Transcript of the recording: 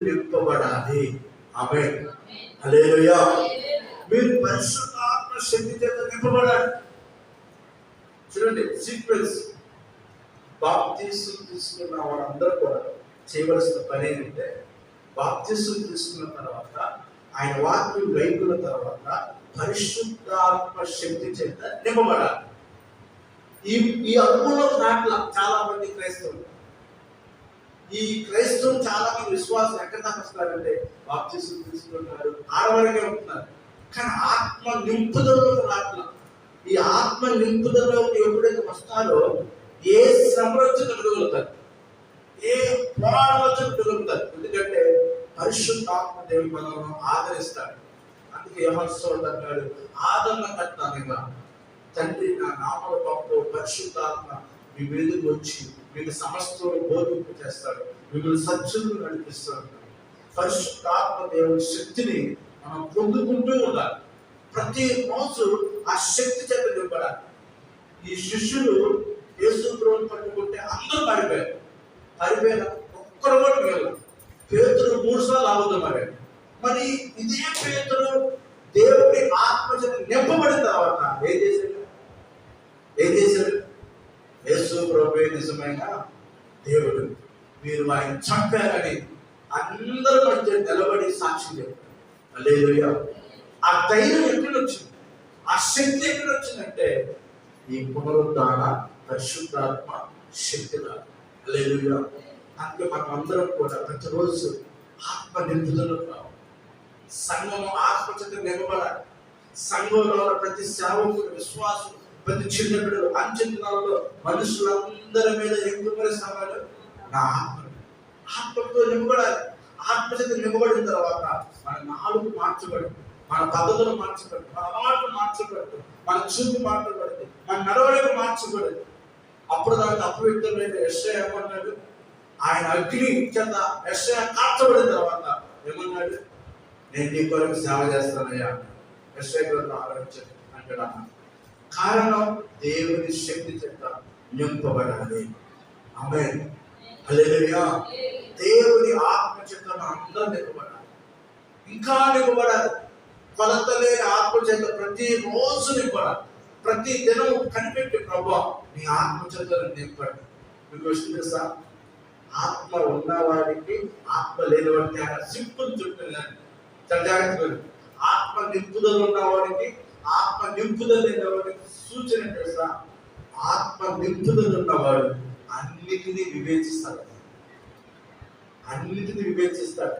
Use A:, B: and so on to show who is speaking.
A: నింపబడాలి. ఆమేన్. హల్లెలూయా. మీరు పరిశుద్ధాత్మ శక్తి చేత నింపబడాలి. చూడండి సీక్వెన్స్. బాప్తిసం తీసుకున్న వారందరూ కూడా చేయవలసిన పని ఏంటంటే, బాప్తిసం తీసుకున్న తర్వాత ఆయన వాక్యం గ్రహించిన తర్వాత పరిశుద్ధాత్మ శక్తి చేత నింపబడాలి. ఈ అనుభవంలో నాట్ల చాలా మంది క్రైస్తవులు, ఈ క్రైస్తవులు చాలా మంది విశ్వాసం ఎక్కడ దాకా వస్తారంటే బాప్తిసం తీసుకుంటున్నారు, ఆడవరకే ఉంటున్నారు. కానీ ఆత్మ నింపుదలలోకి రాట్ల. ఈ ఆత్మ నింపుదలలోకి ఎప్పుడైతే వస్తారో ఏ శ్రమ వచ్చి తొలగలుగుతారు, ఏ పోరాటం వచ్చి తొలగుతారు. ఎందుకంటే పరిశుద్ధాత్మ దేవుని మనల్ని ఆదరిస్తాడు. అందుకే యెహోషువ అన్నాడు, ఆదరణకర్తగా తండ్రి నా నామములో పంపు పరిశుద్ధాత్మ మీ మీదకి వచ్చి మీకు సమస్తం బోధింపు చేస్తాడు, మిమ్మల్ని సత్యంలో నడిపిస్తాడు. పరిశుద్ధాత్మ దేవుని శక్తిని మనం పొందుకుంటూ ఉండాలి. ప్రతి రోజు ఆ శక్తి చేత నింపడాలి. ఈ శిష్యులు యేసు ప్రభువుని పట్టుకుంటే అందరూ పారిపోయారు. ఒక్కరు కూడా మిగలరు. పేతురు 3 సార్లు అబద్ధం ఆడాడు. మరి ఇదే పేతురు దేవుడి ఆత్మ చేత నింపబడిన తర్వాత ఏం చేశాడు? యేసు ప్రభువే నిజమైన దేవుడు, మీరు ఆయన చంపారని అందరి మధ్య నిలబడి సాక్షి చెప్పారు. హల్లెలూయా. ఆ ధైర్యం ఎక్కడొచ్చింది, ఆ శక్తి ఎక్కడొచ్చిందంటే ఈ పునరుద్ధాన పరిశుద్ధాత్మ శక్తి. హల్లెలూయా. అందుకే మనం అందరం కూడా ప్రతిరోజు ఆత్మ నింపుదలకు రావాలి. సంఘము ఆత్మ చేత నింపబడాలి. సంఘంలో ఉన్న ప్రతి సేవకుడు, విశ్వాసం, ప్రతి చిన్న బిడ్డలు, అంచెల్లో మనుషులందరి మీద ఎక్కువ సవాలు నా ఆత్మతో నింపబడాలి. ఆత్మ చేత నింపబడిన తర్వాత మన నాలుగు మార్చబడి, మన పద్ధతులు మార్చబడి, మన అలవాట్లు మార్చబడి, మన చూపు మార్చబడింది, మన నడవడిక మార్చబడింది. అప్పుడు దానికి అపవిత్రమైన యెషయా ఏమన్నాడు? ఆయన అగ్ని చేత యెషయా కాల్చబడిన తర్వాత ఏమన్నాడు? నేను నీ కొరకు సేవ చేస్తానయ్యా. యెషయా గ్రంథం 6 అంటాడు. కారణం దేవుని శక్తి చేత నింపబడాలి. ఆమేన్. హల్లెలూయా. దేవుని ఆత్మ చేత అందరం నింపబడాలి. ఇంకా నింపబడాలి. కొలత లేని ఆత్మ చేత ప్రతి రోజు నింపడాలి. ప్రతి దినం కనిపెట్టి ప్రభువా నీ ఆత్మ చేత నింపండి. మీకు విషయం తెలుసా? ఆత్మ ఉన్నవాడికి ఆత్మ లేని వాడికి సింపుల్ చెప్తున్నాను. జాగ్రత్తగా ఆత్మ నింపుదల ఉన్నవాడికి ఆత్మ నింపుదల లేని వాడికి సూచన తెలుసా? ఆత్మ నింపుదల ఉన్నవాడు అన్నిటినీ వివేచిస్తాడు.